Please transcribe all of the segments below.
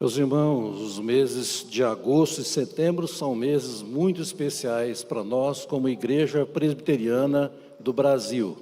Meus irmãos, os meses de agosto e setembro são meses muito especiais para nós, como Igreja Presbiteriana do Brasil.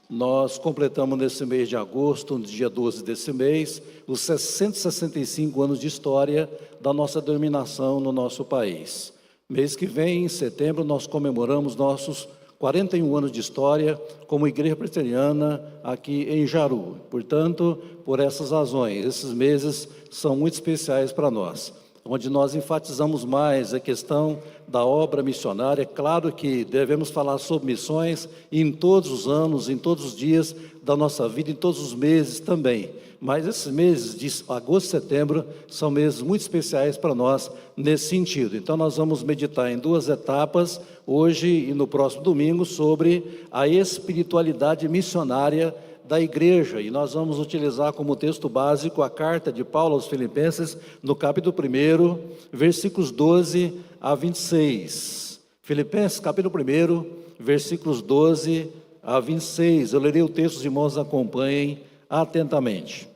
Nós completamos nesse mês de agosto, no dia 12 desse mês, os 665 anos de história da nossa denominação no nosso país. Mês que vem, em setembro, nós comemoramos nossos 41 anos de história como Igreja Presbiteriana aqui em Jaru. Portanto, por essas razões, esses meses são muito especiais para nós, onde nós enfatizamos mais a questão da obra missionária. É claro que devemos falar sobre missões em todos os anos, em todos os dias da nossa vida, em todos os meses também. Mas esses meses de agosto e setembro são meses muito especiais para nós nesse sentido. Então nós vamos meditar em duas etapas, hoje e no próximo domingo, sobre a espiritualidade missionária da igreja. E nós vamos utilizar como texto básico a carta de Paulo aos Filipenses, no capítulo 1, versículos 12 a 26. Filipenses, capítulo 1, versículos 12 a 26. Eu lerei o texto, os irmãos acompanhem atentamente.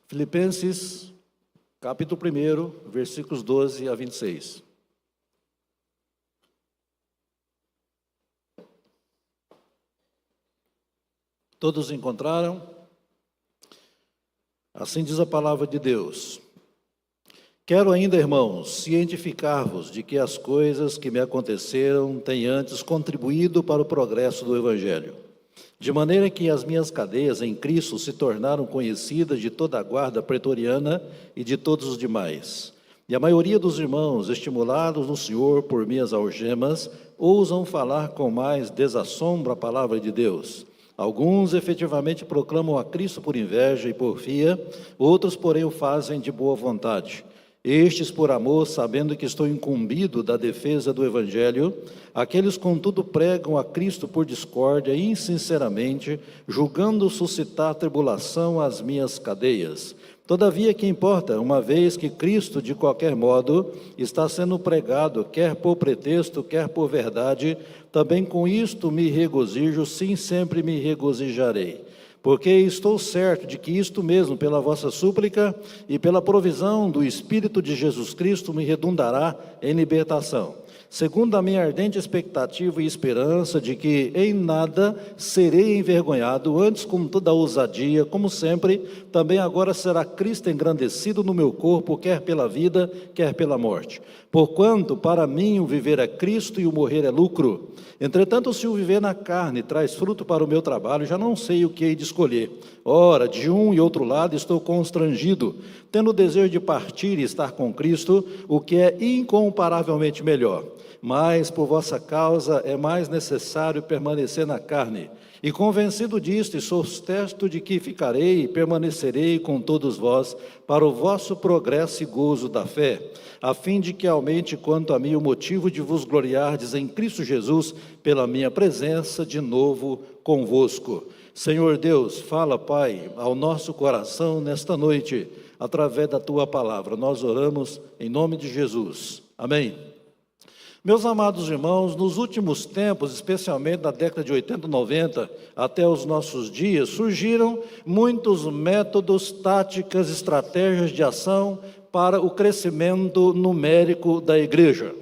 Filipenses, capítulo 1, versículos 12 a 26. Todos encontraram? Assim diz a palavra de Deus. Quero ainda, irmãos, cientificar-vos de que as coisas que me aconteceram têm antes contribuído para o progresso do Evangelho, de maneira que as minhas cadeias em Cristo se tornaram conhecidas de toda a guarda pretoriana e de todos os demais. E a maioria dos irmãos, estimulados no Senhor por minhas algemas, ousam falar com mais desassombro a palavra de Deus. Alguns efetivamente proclamam a Cristo por inveja e porfia, outros, porém, o fazem de boa vontade. Estes por amor, sabendo que estou incumbido da defesa do Evangelho, aqueles contudo pregam a Cristo por discórdia e insinceramente, julgando suscitar tribulação às minhas cadeias. Todavia, que importa, uma vez que Cristo, de qualquer modo, está sendo pregado, quer por pretexto, quer por verdade, também com isto me regozijo, sim, sempre me regozijarei. Porque estou certo de que isto mesmo, pela vossa súplica e pela provisão do Espírito de Jesus Cristo, me redundará em libertação, segundo a minha ardente expectativa e esperança de que em nada serei envergonhado, antes com toda a ousadia, como sempre, também agora será Cristo engrandecido no meu corpo, quer pela vida, quer pela morte. Porquanto para mim o viver é Cristo e o morrer é lucro. Entretanto, se o viver na carne traz fruto para o meu trabalho, já não sei o que hei de escolher. Ora, de um e outro lado estou constrangido, tendo o desejo de partir e estar com Cristo, o que é incomparavelmente melhor. Mas por vossa causa é mais necessário permanecer na carne. E convencido disto, e sou certo de que ficarei e permanecerei com todos vós, para o vosso progresso e gozo da fé, a fim de que aumente quanto a mim o motivo de vos gloriardes em Cristo Jesus, pela minha presença de novo convosco. Senhor Deus, fala, Pai, ao nosso coração nesta noite, através da Tua palavra. Nós oramos em nome de Jesus. Amém. Meus amados irmãos, nos últimos tempos, especialmente na década de 80, 90, até os nossos dias, surgiram muitos métodos, táticas, estratégias de ação para o crescimento numérico da igreja.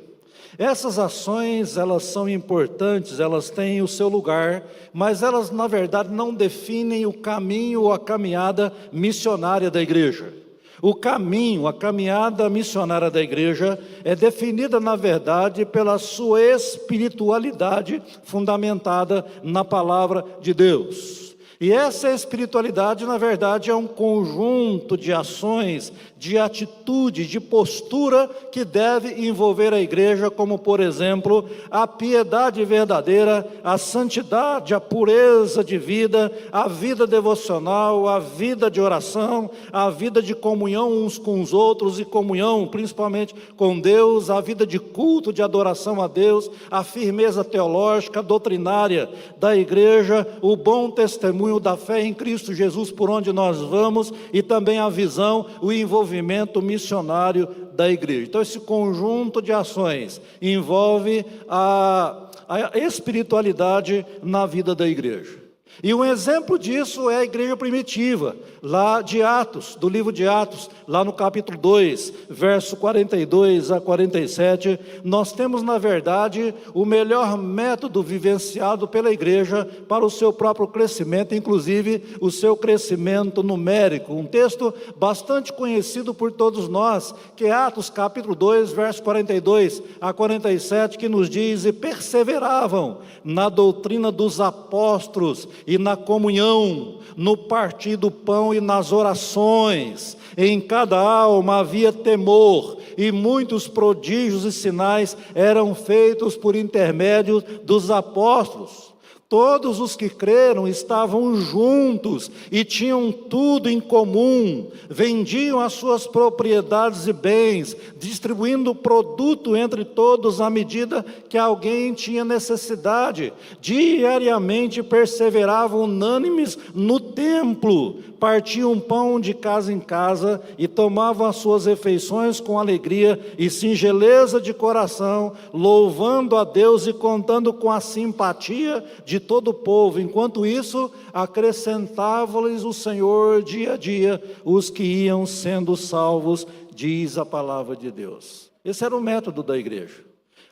Essas ações, elas são importantes, elas têm o seu lugar, mas elas, na verdade, não definem o caminho ou a caminhada missionária da igreja. O caminho, a caminhada missionária da igreja é definida, na verdade, pela sua espiritualidade fundamentada na palavra de Deus. E essa espiritualidade, na verdade, é um conjunto de ações, de atitude, de postura que deve envolver a igreja, como, por exemplo, a piedade verdadeira, a santidade, a pureza de vida, a vida devocional, a vida de oração, a vida de comunhão uns com os outros e comunhão principalmente com Deus, a vida de culto, de adoração a Deus, a firmeza teológica, doutrinária da igreja, o bom testemunho da fé em Cristo Jesus por onde nós vamos e também a visão, o envolvimento missionário da igreja. Então esse conjunto de ações envolve a espiritualidade na vida da igreja. E um exemplo disso é a igreja primitiva, lá de Atos, do livro de Atos, lá no capítulo 2, verso 42 a 47, nós temos, na verdade, o melhor método vivenciado pela igreja para o seu próprio crescimento, inclusive o seu crescimento numérico. Um texto bastante conhecido por todos nós, que é Atos capítulo 2, verso 42 a 47, que nos diz: e perseveravam na doutrina dos apóstolos, e na comunhão, no partir do pão e nas orações. Em cada alma havia temor, e muitos prodígios e sinais eram feitos por intermédio dos apóstolos. Todos os que creram estavam juntos e tinham tudo em comum, vendiam as suas propriedades e bens, distribuindo o produto entre todos à medida que alguém tinha necessidade. Diariamente perseveravam unânimes no templo, partiam pão de casa em casa e tomavam as suas refeições com alegria e singeleza de coração, louvando a Deus e contando com a simpatia de todo o povo. Enquanto isso, acrescentava-lhes o Senhor dia a dia os que iam sendo salvos, diz a palavra de Deus. Esse era o método da igreja.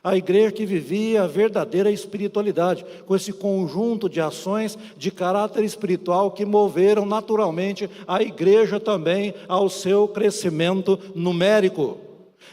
A igreja que vivia a verdadeira espiritualidade, com esse conjunto de ações de caráter espiritual que moveram naturalmente a igreja também ao seu crescimento numérico.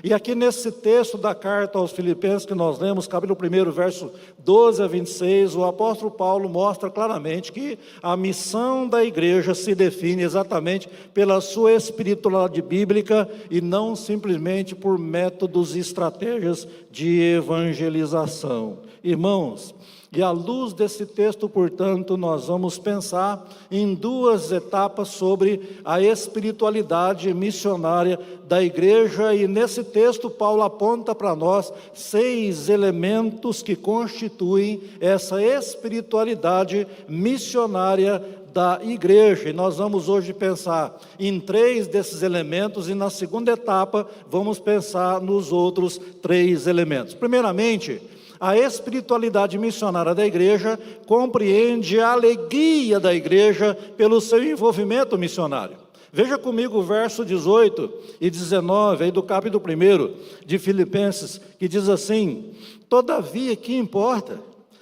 E aqui nesse texto da carta aos Filipenses que nós lemos, capítulo 1, verso 12 a 26, o apóstolo Paulo mostra claramente que a missão da igreja se define exatamente pela sua espiritualidade bíblica e não simplesmente por métodos e estratégias de evangelização. Irmãos, e à luz desse texto, portanto, nós vamos pensar em duas etapas sobre a espiritualidade missionária da igreja. E nesse texto, Paulo aponta para nós 6 elementos que constituem essa espiritualidade missionária da igreja. E nós vamos hoje pensar em 3 desses elementos e na segunda etapa vamos pensar nos outros 3 elementos. Primeiramente, a espiritualidade missionária da igreja compreende a alegria da igreja pelo seu envolvimento missionário. Veja comigo o verso 18 e 19 aí do capítulo 1 de Filipenses, que diz assim: todavia, que importa?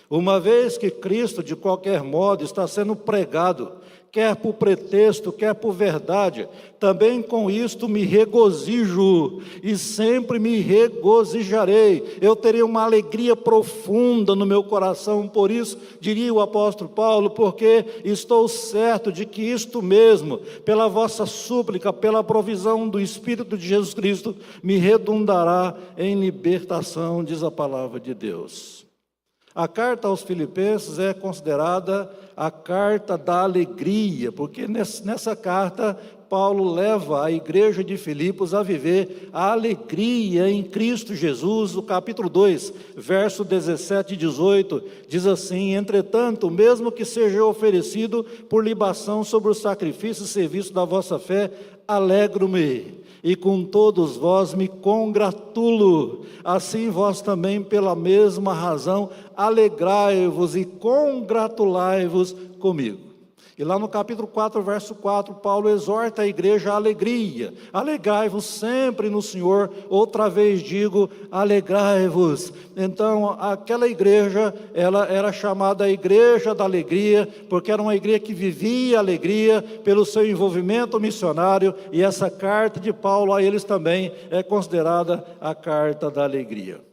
Uma vez que Cristo, de qualquer modo, está sendo pregado, quer por pretexto, quer por verdade, também com isto me regozijo e sempre me regozijarei. Eu terei uma alegria profunda no meu coração, por isso, diria o apóstolo Paulo, porque estou certo de que isto mesmo, pela vossa súplica, pela provisão do Espírito de Jesus Cristo, me redundará em libertação, diz a palavra de Deus. A carta aos Filipenses é considerada a carta da alegria, porque nessa carta Paulo leva a igreja de Filipos a viver a alegria em Cristo Jesus. O capítulo 2, verso 17 e 18, diz assim: entretanto, mesmo que seja oferecido por libação sobre o sacrifício e serviço da vossa fé, alegro-me. E com todos vós me congratulo, assim vós também pela mesma razão alegrai-vos e congratulai-vos comigo. E lá no capítulo 4, verso 4, Paulo exorta a igreja à alegria. Alegrai-vos sempre no Senhor, outra vez digo, alegrai-vos. Então, aquela igreja, ela era chamada a igreja da alegria, porque era uma igreja que vivia a alegria pelo seu envolvimento missionário, e essa carta de Paulo a eles também é considerada a carta da alegria.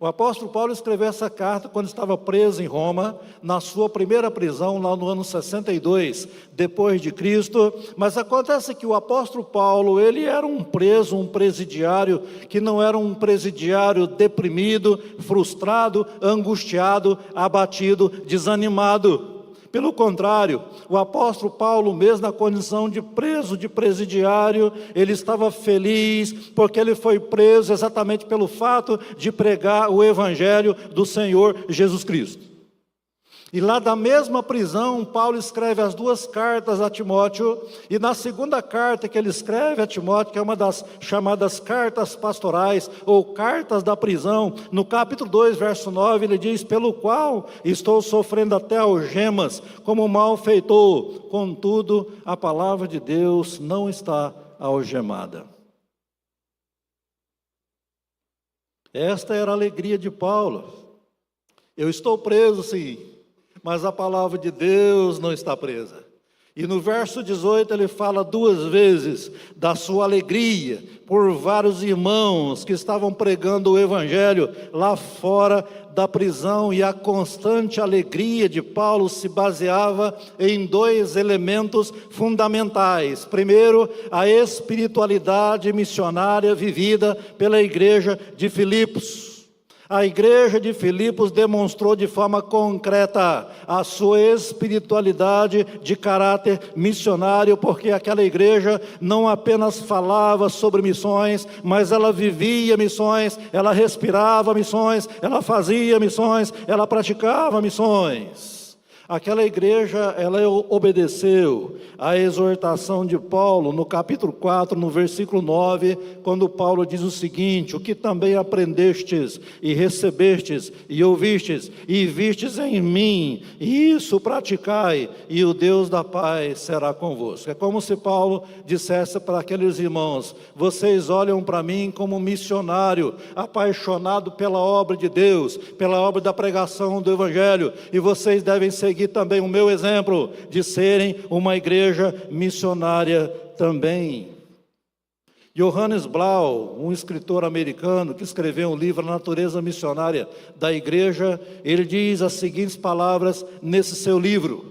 O apóstolo Paulo escreveu essa carta quando estava preso em Roma, na sua primeira prisão, lá no ano 62, depois de Cristo. Mas acontece que o apóstolo Paulo, ele era um preso, um presidiário, que não era um presidiário deprimido, frustrado, angustiado, abatido, desanimado. Pelo contrário, o apóstolo Paulo, mesmo na condição de preso, de presidiário, ele estava feliz, porque ele foi preso exatamente pelo fato de pregar o evangelho do Senhor Jesus Cristo. E lá da mesma prisão, Paulo escreve as duas cartas a Timóteo, e na segunda carta que ele escreve a Timóteo, que é uma das chamadas cartas pastorais, ou cartas da prisão, no capítulo 2, verso 9, ele diz: pelo qual estou sofrendo até algemas, como malfeitor, contudo, a palavra de Deus não está algemada. Esta era a alegria de Paulo. Eu estou preso, sim, mas a palavra de Deus não está presa. E no verso 18 ele fala duas vezes da sua alegria por vários irmãos que estavam pregando o evangelho lá fora da prisão, e a constante alegria de Paulo se baseava em dois elementos fundamentais. Primeiro, a espiritualidade missionária vivida pela igreja de Filipos. A igreja de Filipos demonstrou de forma concreta a sua espiritualidade de caráter missionário, porque aquela igreja não apenas falava sobre missões, mas ela vivia missões, ela respirava missões, ela fazia missões, ela praticava missões. Aquela igreja, ela obedeceu à exortação de Paulo no capítulo 4, no versículo 9, quando Paulo diz o seguinte: o que também aprendestes e recebestes e ouvistes e vistes em mim, e isso praticai, e o Deus da paz será convosco. É como se Paulo dissesse para aqueles irmãos: vocês olham para mim como missionário, apaixonado pela obra de Deus, pela obra da pregação do evangelho, e vocês devem seguir também o meu exemplo de serem uma igreja missionária também. Johannes Blau, um escritor americano que escreveu um livro, A Natureza Missionária da Igreja, ele diz as seguintes palavras nesse seu livro: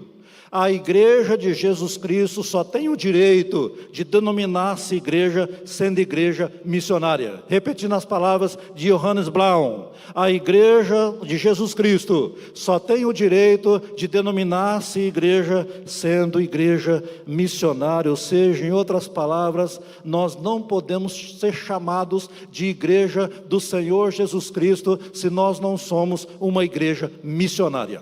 a igreja de Jesus Cristo só tem o direito de denominar-se igreja sendo igreja missionária. Repetindo as palavras de Johannes Blau: a igreja de Jesus Cristo só tem o direito de denominar-se igreja sendo igreja missionária. Ou seja, em outras palavras, nós não podemos ser chamados de igreja do Senhor Jesus Cristo se nós não somos uma igreja missionária.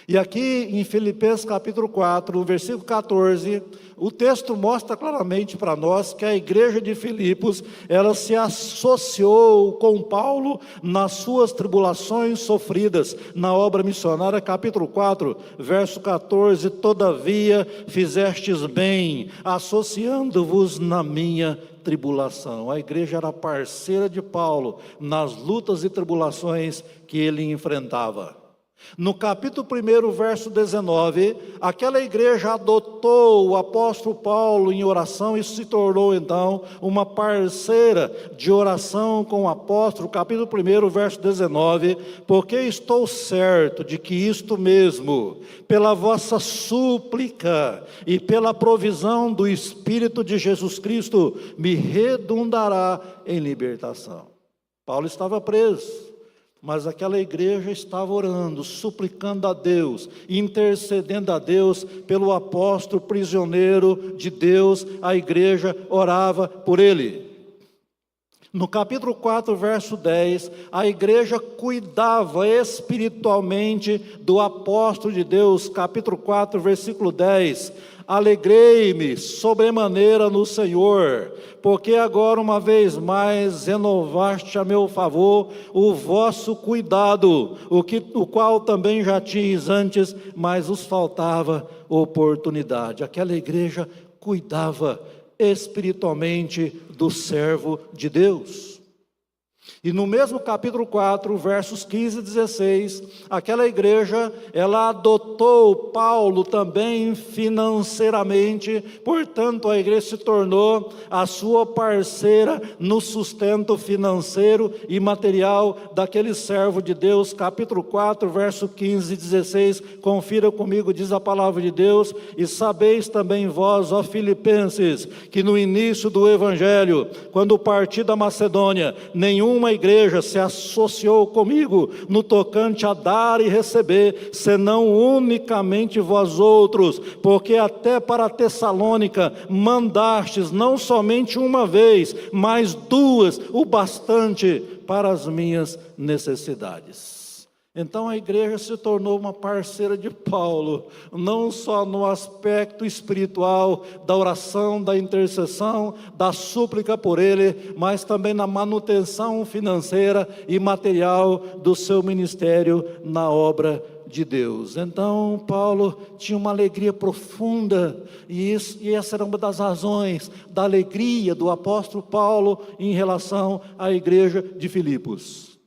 E aqui em Filipenses capítulo 4, versículo 14, o texto mostra claramente para nós que a igreja de Filipos, ela se associou com Paulo nas suas tribulações sofridas na obra missionária. Capítulo 4, verso 14: todavia fizestes bem, associando-vos na minha tribulação. A igreja era parceira de Paulo nas lutas e tribulações que ele enfrentava. No capítulo 1, verso 19, aquela igreja adotou o apóstolo Paulo em oração e se tornou então uma parceira de oração com o apóstolo. Capítulo 1, verso 19: porque estou certo de que isto mesmo, pela vossa súplica e pela provisão do Espírito de Jesus Cristo, me redundará em libertação. Paulo estava preso, mas aquela igreja estava orando, suplicando a Deus, intercedendo a Deus pelo apóstolo prisioneiro de Deus. A igreja orava por ele. No capítulo 4, verso 10, a igreja cuidava espiritualmente do apóstolo de Deus. Capítulo 4, versículo 10: alegrei-me sobremaneira no Senhor, porque agora uma vez mais renovaste a meu favor o vosso cuidado, o qual também já tinhas antes, mas os faltava oportunidade. Aquela igreja cuidava espiritualmente do servo de Deus. E no mesmo capítulo 4, versos 15 e 16, aquela igreja, ela adotou Paulo também financeiramente. Portanto, a igreja se tornou a sua parceira no sustento financeiro e material daquele servo de Deus. Capítulo 4, verso 15 e 16, confira comigo, diz a palavra de Deus: e sabeis também vós, ó Filipenses, que no início do evangelho, quando parti da Macedônia, nenhuma igreja se associou comigo no tocante a dar e receber, senão unicamente vós outros, porque até para Tessalônica mandastes não somente uma vez, mas duas, o bastante para as minhas necessidades. Então a igreja se tornou uma parceira de Paulo, não só no aspecto espiritual, da oração, da intercessão, da súplica por ele, mas também na manutenção financeira e material do seu ministério na obra de Deus. Então Paulo tinha uma alegria profunda, e essa era uma das razões da alegria do apóstolo Paulo em relação à igreja de Filipos.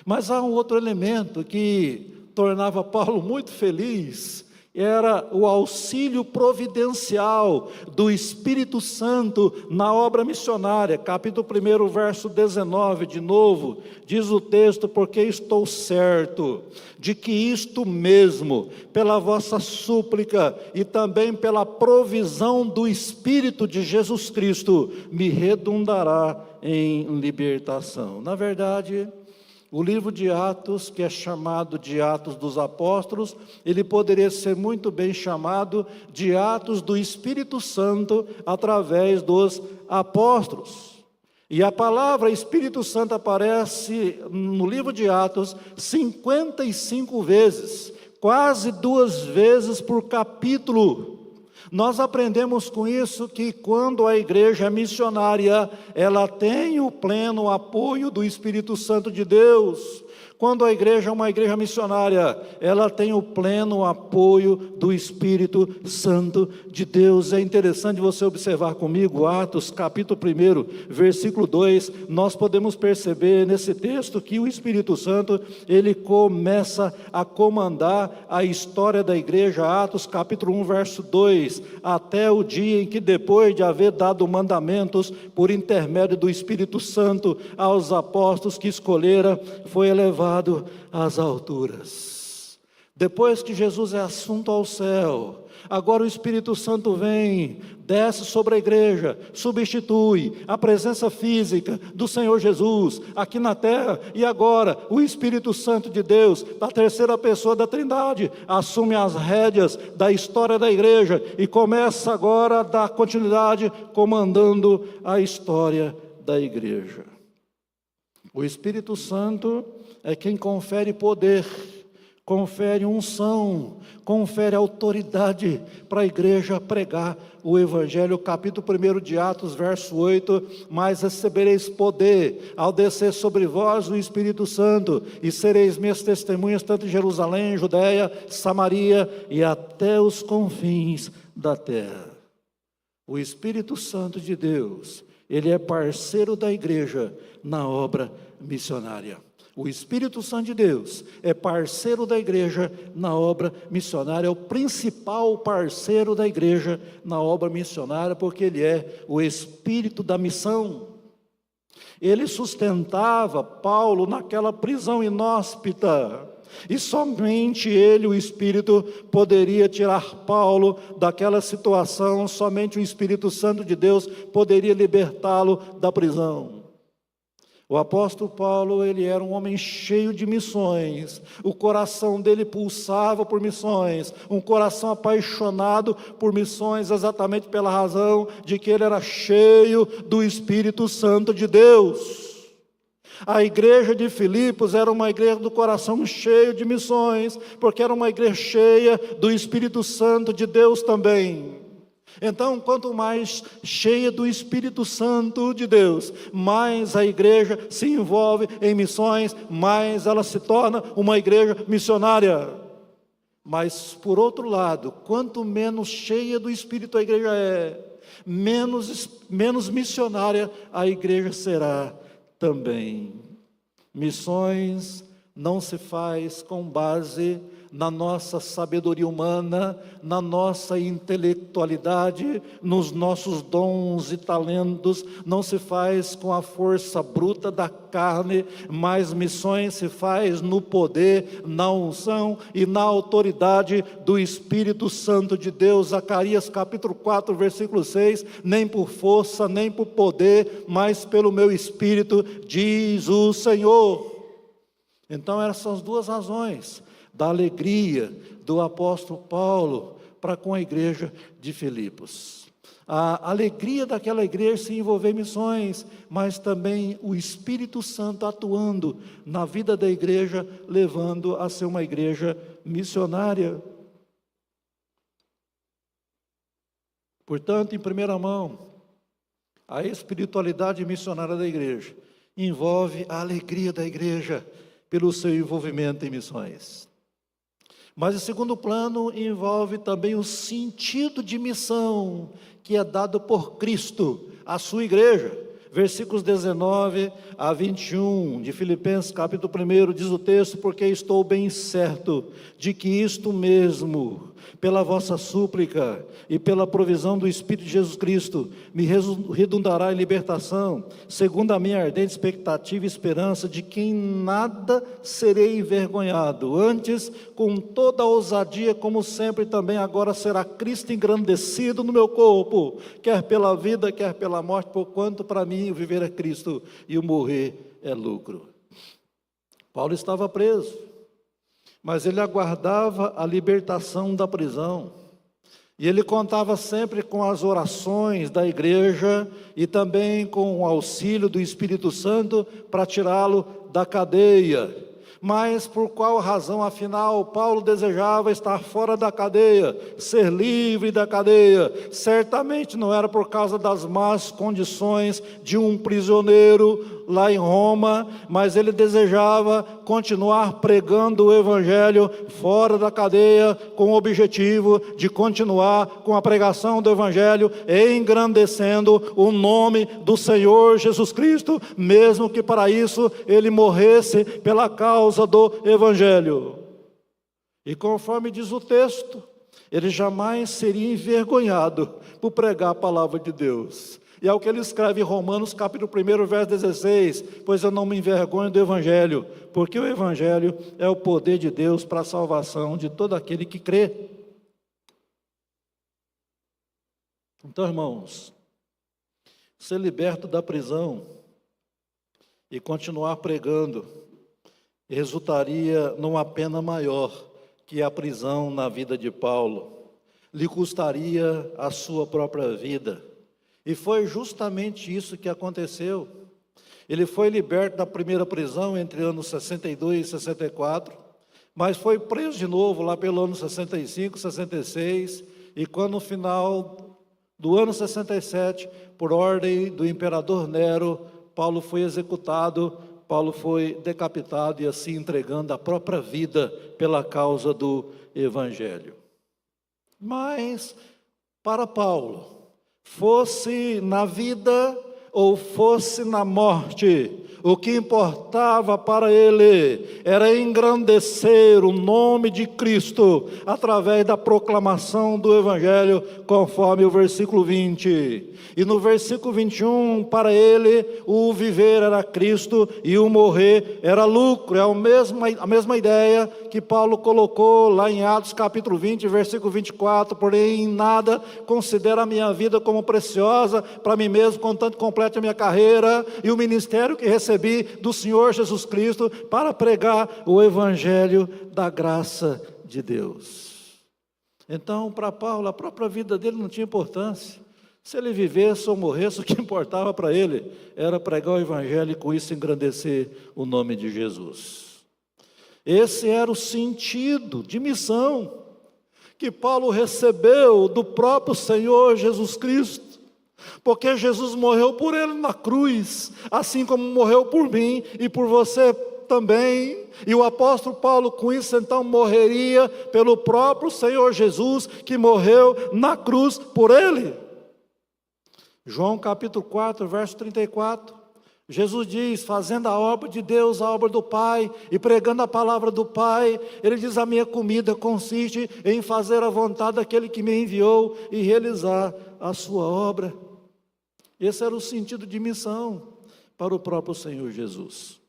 Mas há um outro elemento que tornava Paulo muito feliz, era o auxílio providencial do Espírito Santo na obra missionária. Capítulo 1, verso 19, de novo, diz o texto: porque estou certo de que isto mesmo, pela vossa súplica e também pela provisão do Espírito de Jesus Cristo, me redundará em libertação. Na verdade, o livro de Atos, que é chamado de Atos dos Apóstolos, ele poderia ser muito bem chamado de Atos do Espírito Santo através dos apóstolos. E a palavra Espírito Santo aparece no livro de Atos 55 vezes, quase 2 vezes por capítulo. Nós aprendemos com isso que quando a igreja é missionária, ela tem o pleno apoio do Espírito Santo de Deus. Quando a igreja é uma igreja missionária, ela tem o pleno apoio do Espírito Santo de Deus. É interessante você observar comigo Atos capítulo 1, versículo 2, nós podemos perceber nesse texto que o Espírito Santo, ele começa a comandar a história da igreja. Atos capítulo 1, verso 2, até o dia em que, depois de haver dado mandamentos por intermédio do Espírito Santo aos apóstolos que escolhera, foi elevado às alturas. Depois que Jesus é assunto ao céu, agora o Espírito Santo vem, desce sobre a igreja, substitui a presença física do Senhor Jesus aqui na terra, e agora o Espírito Santo de Deus, da terceira pessoa da Trindade, assume as rédeas da história da igreja e começa agora a dar continuidade, comandando a história da igreja. O Espírito Santo é quem confere poder, confere unção, confere autoridade para a igreja pregar o Evangelho. Capítulo 1 de Atos, verso 8, mas recebereis poder ao descer sobre vós o Espírito Santo, e sereis minhas testemunhas tanto em Jerusalém, Judeia, Samaria e até os confins da terra. O Espírito Santo de Deus, ele é parceiro da igreja na obra missionária. O Espírito Santo de Deus é parceiro da igreja na obra missionária, é o principal parceiro da igreja na obra missionária, porque ele é o Espírito da missão. Ele sustentava Paulo naquela prisão inóspita, e somente ele, o Espírito, poderia tirar Paulo daquela situação, somente o Espírito Santo de Deus poderia libertá-lo da prisão. O apóstolo Paulo, ele era um homem cheio de missões, o coração dele pulsava por missões, um coração apaixonado por missões, exatamente pela razão de que ele era cheio do Espírito Santo de Deus. A igreja de Filipos era uma igreja do coração cheio de missões, porque era uma igreja cheia do Espírito Santo de Deus também. Então, quanto mais cheia do Espírito Santo de Deus, mais a igreja se envolve em missões, mais ela se torna uma igreja missionária. Mas, por outro lado, quanto menos cheia do Espírito a igreja é, menos missionária a igreja será também. Missões não se faz com base na nossa sabedoria humana, na nossa intelectualidade, nos nossos dons e talentos, não se faz com a força bruta da carne, mas missões se faz no poder, na unção e na autoridade do Espírito Santo de Deus. Zacarias capítulo 4, versículo 6, nem por força, nem por poder, mas pelo meu Espírito, diz o Senhor. Então essas são as duas razões da alegria do apóstolo Paulo para com a igreja de Filipos. a alegria daquela igreja se envolver em missões, mas também o Espírito Santo atuando na vida da igreja, levando a ser uma igreja missionária. Portanto, em primeira mão, a espiritualidade missionária da igreja envolve a alegria da igreja pelo seu envolvimento em missões. Mas em segundo plano, envolve também o sentido de missão que é dado por Cristo à sua igreja. Versículos 19 a 21 de Filipenses capítulo 1, diz o texto: porque estou bem certo de que isto mesmo, pela vossa súplica e pela provisão do Espírito de Jesus Cristo, me redundará em libertação, segundo a minha ardente expectativa e esperança de que em nada serei envergonhado, antes, com toda a ousadia, como sempre também agora será Cristo engrandecido no meu corpo, quer pela vida, quer pela morte, porquanto para mim o viver é Cristo e o morrer é lucro. Paulo estava preso, mas ele aguardava a libertação da prisão, e ele contava sempre com as orações da igreja e também com o auxílio do Espírito Santo para tirá-lo da cadeia. Mas por qual razão, afinal, Paulo desejava estar fora da cadeia, ser livre da cadeia? Certamente não era por causa das más condições de um prisioneiro lá em Roma, mas ele desejava continuar pregando o Evangelho fora da cadeia, com o objetivo de continuar com a pregação do Evangelho, engrandecendo o nome do Senhor Jesus Cristo, mesmo que para isso ele morresse pela causa do Evangelho. E conforme diz o texto, ele jamais seria envergonhado por pregar a palavra de Deus. E é o que ele escreve em Romanos capítulo 1, verso 16: pois eu não me envergonho do Evangelho, porque o Evangelho é o poder de Deus para a salvação de todo aquele que crê. Então, irmãos, ser liberto da prisão e continuar pregando resultaria numa pena maior que a prisão na vida de Paulo. Lhe custaria a sua própria vida. E foi justamente isso que aconteceu. Ele foi liberto da primeira prisão entre anos 62 e 64, mas foi preso de novo lá pelo ano 65, 66, e quando no final do ano 67, por ordem do imperador Nero, Paulo foi executado, Paulo foi decapitado e assim entregando a própria vida pela causa do Evangelho. Mas, para Paulo, fosse na vida ou fosse na morte, o que importava para ele era engrandecer o nome de Cristo através da proclamação do Evangelho, conforme o versículo 20. E no versículo 21, para ele o viver era Cristo e o morrer era lucro. É a mesma ideia que Paulo colocou lá em Atos capítulo 20, versículo 24. Porém, em nada considero a minha vida como preciosa para mim mesmo, contanto complete a minha carreira e o ministério que recebi do Senhor Jesus Cristo para pregar o Evangelho da graça de Deus. Então, para Paulo, a própria vida dele não tinha importância. Se ele vivesse ou morresse, o que importava para ele era pregar o Evangelho e com isso engrandecer o nome de Jesus. Esse era o sentido de missão que Paulo recebeu do próprio Senhor Jesus Cristo, porque Jesus morreu por ele na cruz, assim como morreu por mim e por você também. E o apóstolo Paulo com isso então morreria pelo próprio Senhor Jesus, que morreu na cruz por ele. João capítulo 4, verso 34, Jesus diz, fazendo a obra de Deus, a obra do Pai, e pregando a palavra do Pai, ele diz, a minha comida consiste em fazer a vontade daquele que me enviou e realizar a sua obra. Esse era o sentido de missão para o próprio Senhor Jesus.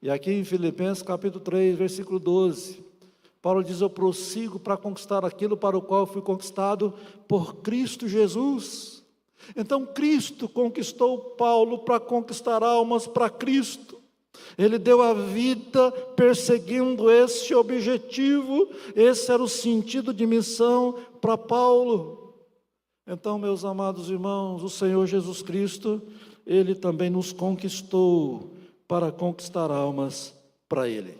E aqui em Filipenses capítulo 3, versículo 12, Paulo diz, eu prossigo para conquistar aquilo para o qual fui conquistado por Cristo Jesus. Então Cristo conquistou Paulo para conquistar almas para Cristo. Ele deu a vida perseguindo esse objetivo. Esse era o sentido de missão para Paulo. Então, meus amados irmãos, o Senhor Jesus Cristo, Ele também nos conquistou para conquistar almas para Ele.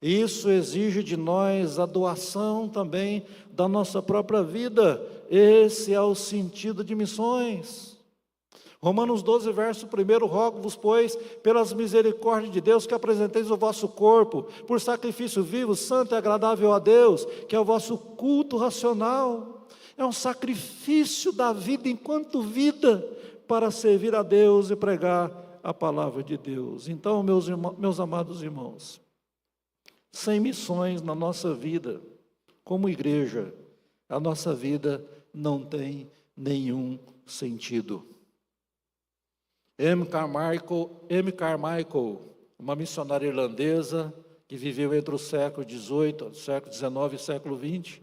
Isso exige de nós a doação também da nossa própria vida. Esse é o sentido de missões. Romanos 12, verso 1, rogo-vos, pois, pelas misericórdias de Deus, que apresenteis o vosso corpo por sacrifício vivo, santo e agradável a Deus, que é o vosso culto racional. É um sacrifício da vida enquanto vida, para servir a Deus e pregar a palavra de Deus. Então, meus amados irmãos, sem missões na nossa vida, como igreja, a nossa vida não tem nenhum sentido. M. Carmichael, uma missionária irlandesa que viveu entre o século XVIII, século XIX e século XX,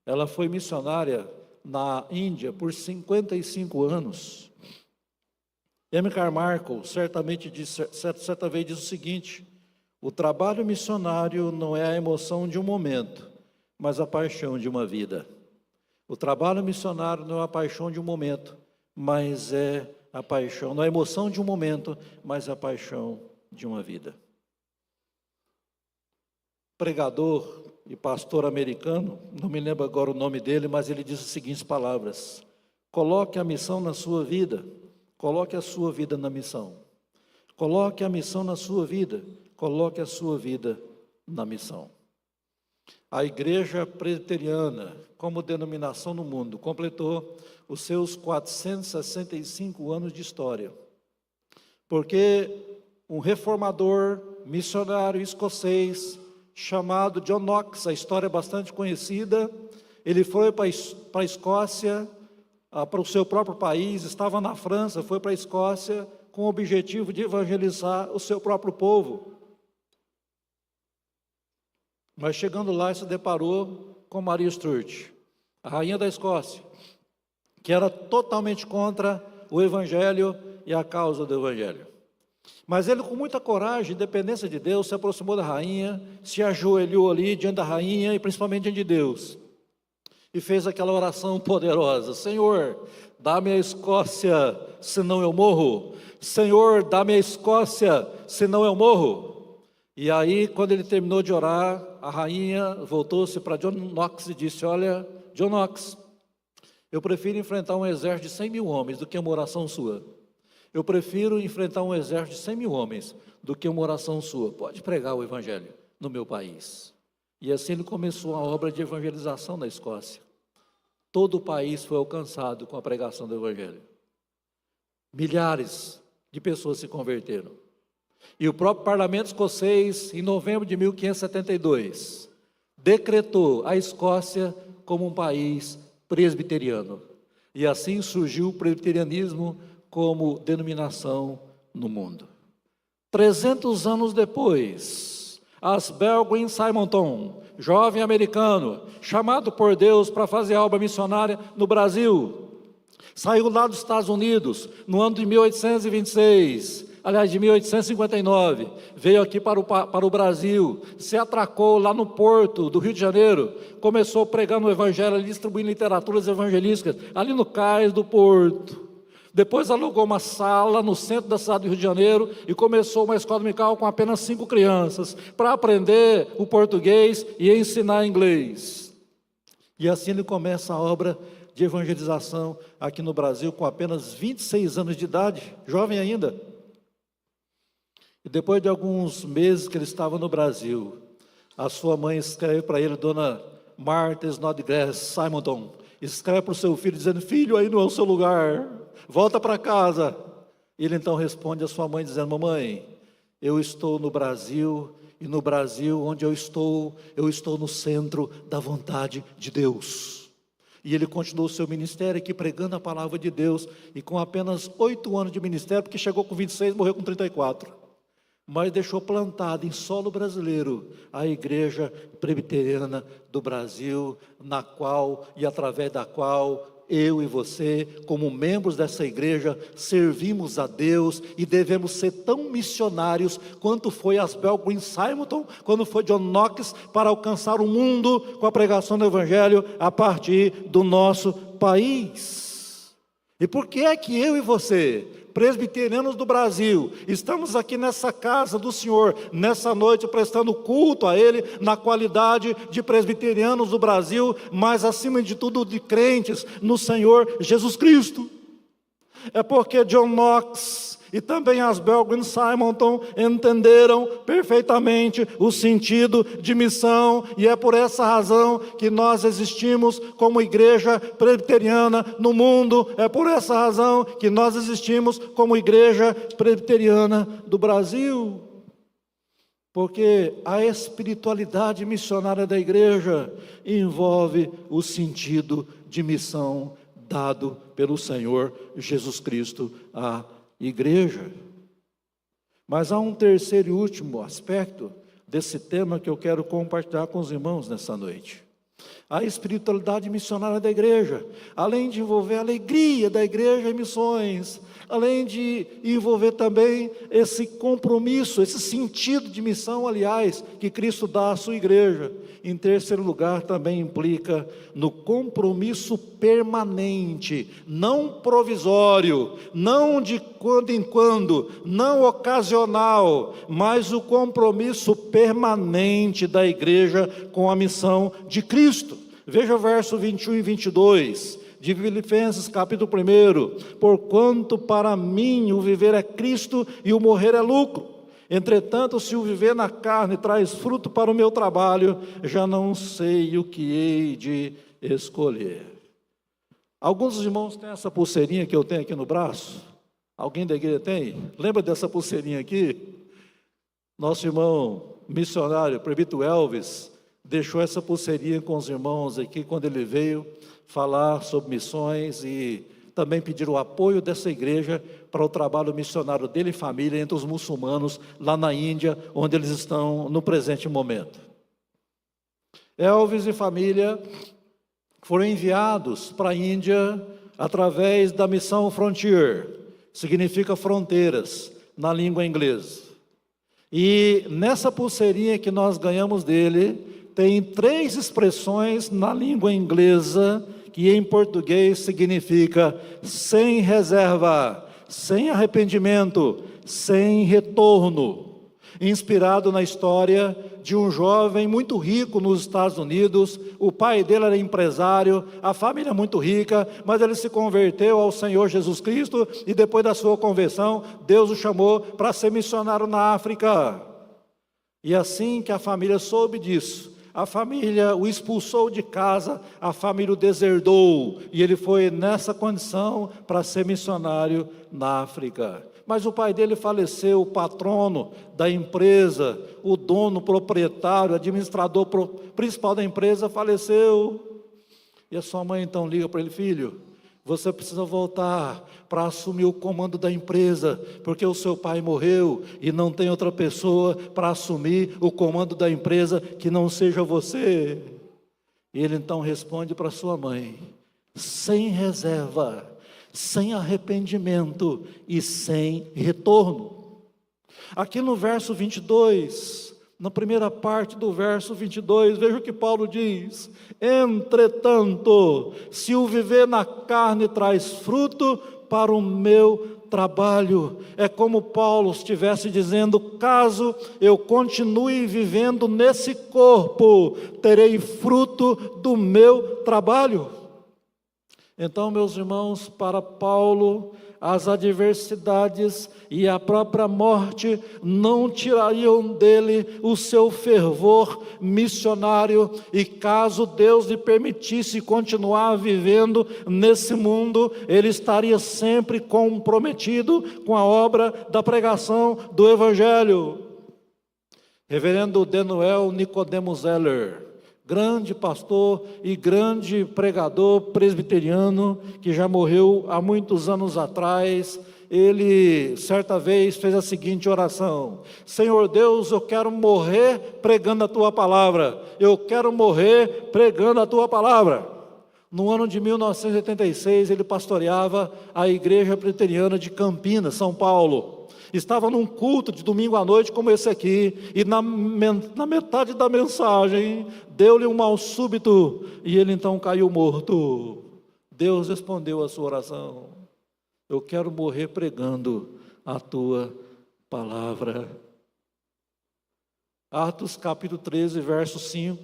ela foi missionária na Índia por 55 anos. M. Carmichael certa vez disse o seguinte: o trabalho missionário não é a emoção de um momento, mas a paixão de uma vida. O trabalho missionário não é a paixão de um momento, mas é a paixão, não é a emoção de um momento, mas a paixão de uma vida. Pregador e pastor americano, não me lembro agora o nome dele, mas ele disse as seguintes palavras: coloque a missão na sua vida, coloque a sua vida na missão. Coloque a missão na sua vida, coloque a sua vida na missão. A Igreja Presbiteriana, como denominação no mundo, completou os seus 465 anos de história, porque um reformador missionário escocês chamado John Knox, a história é bastante conhecida, ele foi para a Escócia, para o seu próprio país, estava na França, foi para a Escócia com o objetivo de evangelizar o seu próprio povo. Mas chegando lá, se deparou com Maria Stuart, a rainha da Escócia, que era totalmente contra o Evangelho e a causa do Evangelho. Mas ele, com muita coragem, dependência de Deus, se aproximou da rainha, se ajoelhou ali diante da rainha e principalmente diante de Deus, e fez aquela oração poderosa: Senhor, dá-me a Escócia, senão eu morro. Senhor, dá-me a Escócia, senão eu morro. E aí, quando ele terminou de orar, a rainha voltou-se para John Knox e disse: olha, John Knox, eu prefiro enfrentar um exército de 100 mil homens do que uma oração sua. Eu prefiro enfrentar um exército de 100 mil homens do que uma oração sua. Pode pregar o Evangelho no meu país. E assim ele começou a obra de evangelização na Escócia. Todo o país foi alcançado com a pregação do Evangelho. Milhares de pessoas se converteram. E o próprio parlamento escocês, em novembro de 1572, decretou a Escócia como um país presbiteriano. E assim surgiu o presbiterianismo como denominação no mundo. 300 anos depois, Asbel Simonton, jovem americano, chamado por Deus para fazer a obra missionária no Brasil, saiu lá dos Estados Unidos no ano de 1826, aliás, de 1859, veio aqui para o Brasil, se atracou lá no porto do Rio de Janeiro, começou pregando o Evangelho, distribuindo literaturas evangelísticas, ali no cais do porto. Depois alugou uma sala no centro da cidade do Rio de Janeiro e começou uma escola dominical com apenas 5 crianças, para aprender o português e ensinar inglês. E assim ele começa a obra de evangelização aqui no Brasil, com apenas 26 anos de idade, jovem ainda. E depois de alguns meses que ele estava no Brasil, a sua mãe escreve para ele, dona Martha Snodgrass Simonton, escreve para o seu filho dizendo: filho, aí não é o seu lugar, volta para casa. Ele então responde à sua mãe dizendo: mamãe, eu estou no Brasil, e no Brasil onde eu estou no centro da vontade de Deus. E ele continuou o seu ministério aqui pregando a palavra de Deus, e com apenas 8 anos de ministério, porque chegou com 26 e morreu com 34. Mas deixou plantada em solo brasileiro a Igreja Presbiteriana do Brasil, na qual e através da qual eu e você, como membros dessa igreja, servimos a Deus e devemos ser tão missionários quanto foi Asbel Green Simonton, quando foi John Knox, para alcançar o mundo com a pregação do Evangelho a partir do nosso país. E por que é que eu e você, presbiterianos do Brasil, estamos aqui nessa casa do Senhor, nessa noite, prestando culto a Ele, na qualidade de presbiterianos do Brasil, mas acima de tudo de crentes no Senhor Jesus Cristo? É porque John Knox e também Asbel Green Simonton entenderam perfeitamente o sentido de missão, e é por essa razão que nós existimos como igreja presbiteriana no mundo, é por essa razão que nós existimos como igreja presbiteriana do Brasil, porque a espiritualidade missionária da igreja envolve o sentido de missão dado pelo Senhor Jesus Cristo à igreja. Mas há um terceiro e último aspecto desse tema que eu quero compartilhar com os irmãos nessa noite. A espiritualidade missionária da igreja, além de envolver a alegria da igreja em missões, além de envolver também esse compromisso, esse sentido de missão, aliás, que Cristo dá à sua igreja, em terceiro lugar também implica no compromisso permanente, não provisório, não de quando em quando, não ocasional, mas o compromisso permanente da igreja com a missão de Cristo. Veja o verso 21 e 22 de Filipenses capítulo 1: porquanto para mim o viver é Cristo e o morrer é lucro. Entretanto, se o viver na carne traz fruto para o meu trabalho, já não sei o que hei de escolher. Alguns dos irmãos têm essa pulseirinha que eu tenho aqui no braço? Alguém da igreja tem? Lembra dessa pulseirinha aqui? Nosso irmão missionário, presbítero Elvis, deixou essa pulseirinha com os irmãos aqui quando ele veio falar sobre missões, e também pedir o apoio dessa igreja para o trabalho missionário dele e família entre os muçulmanos lá na Índia, onde eles estão no presente momento. Elvis e família foram enviados para a Índia através da missão Frontier, significa fronteiras na língua inglesa. E nessa pulseirinha que nós ganhamos dele, tem 3 expressões na língua inglesa, que em português significa sem reserva, sem arrependimento, sem retorno. Inspirado na história de um jovem muito rico nos Estados Unidos. O pai dele era empresário, a família muito rica, mas ele se converteu ao Senhor Jesus Cristo, e depois da sua conversão, Deus o chamou para ser missionário na África. E assim que a família soube disso, a família o expulsou de casa, a família o deserdou, e ele foi nessa condição para ser missionário na África. Mas o pai dele faleceu, o patrono da empresa, o dono, proprietário, administrador principal da empresa faleceu. E a sua mãe então liga para ele: filho, você precisa voltar para assumir o comando da empresa, porque o seu pai morreu e não tem outra pessoa para assumir o comando da empresa que não seja você. E ele então responde para sua mãe, sem reserva, sem arrependimento e sem retorno. Aqui no verso 22, na primeira parte do verso 22, veja o que Paulo diz: entretanto, se o viver na carne traz fruto para o meu trabalho. É como Paulo estivesse dizendo: caso eu continue vivendo nesse corpo, terei fruto do meu trabalho. Então, meus irmãos, para Paulo, as adversidades e a própria morte não tirariam dele o seu fervor missionário, e caso Deus lhe permitisse continuar vivendo nesse mundo, ele estaria sempre comprometido com a obra da pregação do Evangelho. Reverendo Denuel Nicodemo Zeller, grande pastor e grande pregador presbiteriano, que já morreu há muitos anos atrás, ele certa vez fez a seguinte oração: Senhor Deus, eu quero morrer pregando a Tua palavra, eu quero morrer pregando a Tua palavra. No ano de 1986, ele pastoreava a Igreja Presbiteriana de Campinas, São Paulo. Estava num culto de domingo à noite como esse aqui, e na metade da mensagem, deu-lhe um mal súbito, e ele então caiu morto. Deus respondeu a sua oração: eu quero morrer pregando a tua palavra. Atos capítulo 13, verso 5.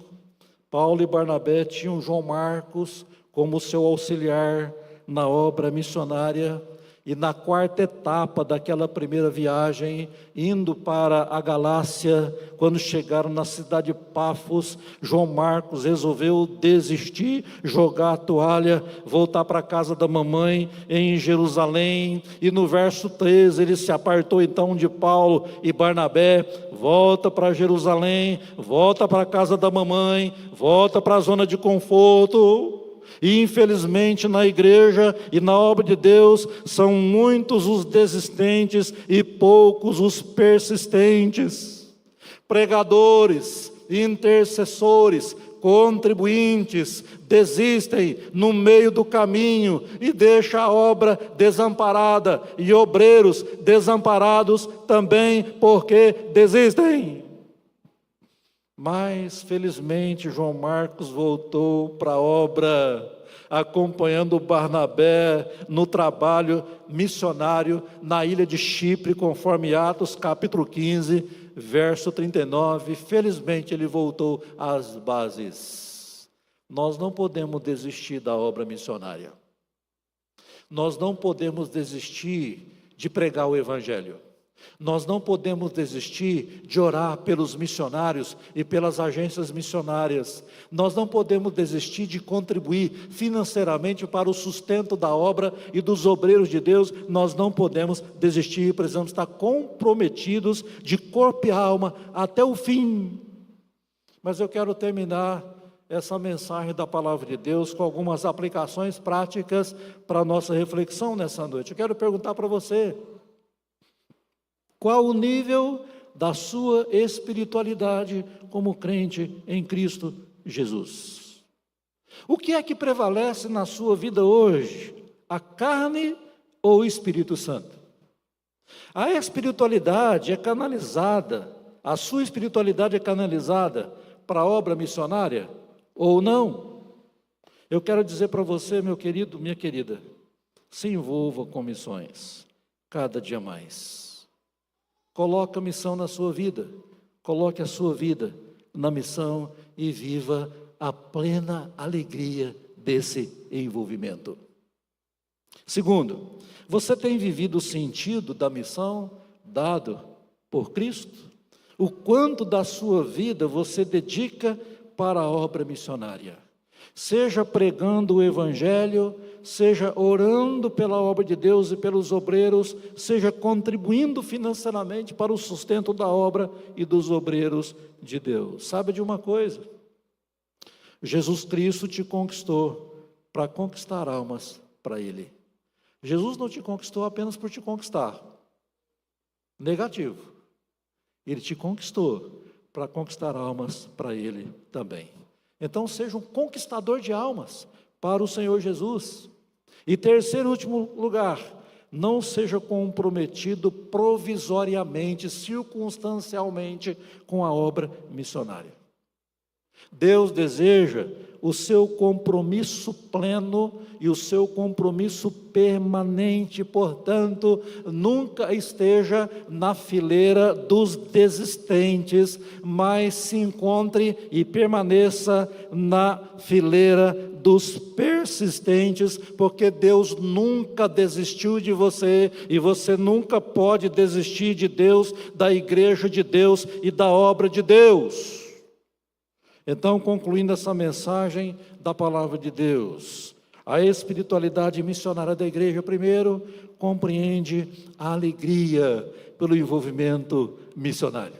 Paulo e Barnabé tinham João Marcos como seu auxiliar na obra missionária, e na quarta etapa daquela primeira viagem, indo para a Galácia, quando chegaram na cidade de Pafos, João Marcos resolveu desistir, jogar a toalha, voltar para a casa da mamãe em Jerusalém, e no verso 13 ele se apartou então de Paulo e Barnabé, volta para Jerusalém, volta para a casa da mamãe, volta para a zona de conforto. E infelizmente na igreja e na obra de Deus são muitos os desistentes e poucos os persistentes. Pregadores, intercessores, contribuintes desistem no meio do caminho e deixam a obra desamparada, e obreiros desamparados também porque desistem. Mas, felizmente, João Marcos voltou para a obra, acompanhando Barnabé no trabalho missionário na ilha de Chipre, conforme Atos capítulo 15, verso 39. Felizmente, ele voltou às bases. Nós não podemos desistir da obra missionária. Nós não podemos desistir de pregar o Evangelho. Nós não podemos desistir de orar pelos missionários e pelas agências missionárias. Nós não podemos desistir de contribuir financeiramente para o sustento da obra e dos obreiros de Deus. Nós não podemos desistir, precisamos estar comprometidos de corpo e alma até o fim. Mas eu quero terminar essa mensagem da palavra de Deus com algumas aplicações práticas para a nossa reflexão nessa noite. Eu quero perguntar para você: qual o nível da sua espiritualidade como crente em Cristo Jesus? O que é que prevalece na sua vida hoje? A carne ou o Espírito Santo? A espiritualidade é canalizada, a sua espiritualidade é canalizada para a obra missionária ou não? Eu quero dizer para você, meu querido, minha querida, se envolva com missões, cada dia mais. Coloque a missão na sua vida, coloque a sua vida na missão e viva a plena alegria desse envolvimento. Segundo, você tem vivido o sentido da missão dado por Cristo? O quanto da sua vida você dedica para a obra missionária? Seja pregando o Evangelho, seja orando pela obra de Deus e pelos obreiros, seja contribuindo financeiramente para o sustento da obra e dos obreiros de Deus. Sabe de uma coisa? Jesus Cristo te conquistou para conquistar almas para Ele. Jesus não te conquistou apenas por te conquistar. Negativo. Ele te conquistou para conquistar almas para Ele também. Então seja um conquistador de almas para o Senhor Jesus. E terceiro e último lugar, não seja comprometido provisoriamente, circunstancialmente com a obra missionária. Deus deseja o seu compromisso pleno e o seu compromisso permanente, portanto, nunca esteja na fileira dos desistentes, mas se encontre e permaneça na fileira dos persistentes, porque Deus nunca desistiu de você e você nunca pode desistir de Deus, da igreja de Deus e da obra de Deus. Então, concluindo essa mensagem da palavra de Deus, a espiritualidade missionária da igreja, primeiro, compreende a alegria pelo envolvimento missionário.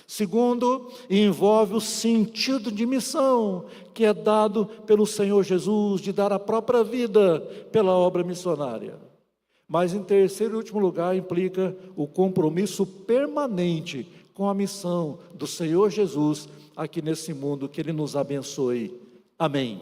Segundo, envolve o sentido de missão que é dado pelo Senhor Jesus, de dar a própria vida pela obra missionária. Mas em terceiro e último lugar, implica o compromisso permanente com a missão do Senhor Jesus aqui nesse mundo. Que Ele nos abençoe. Amém.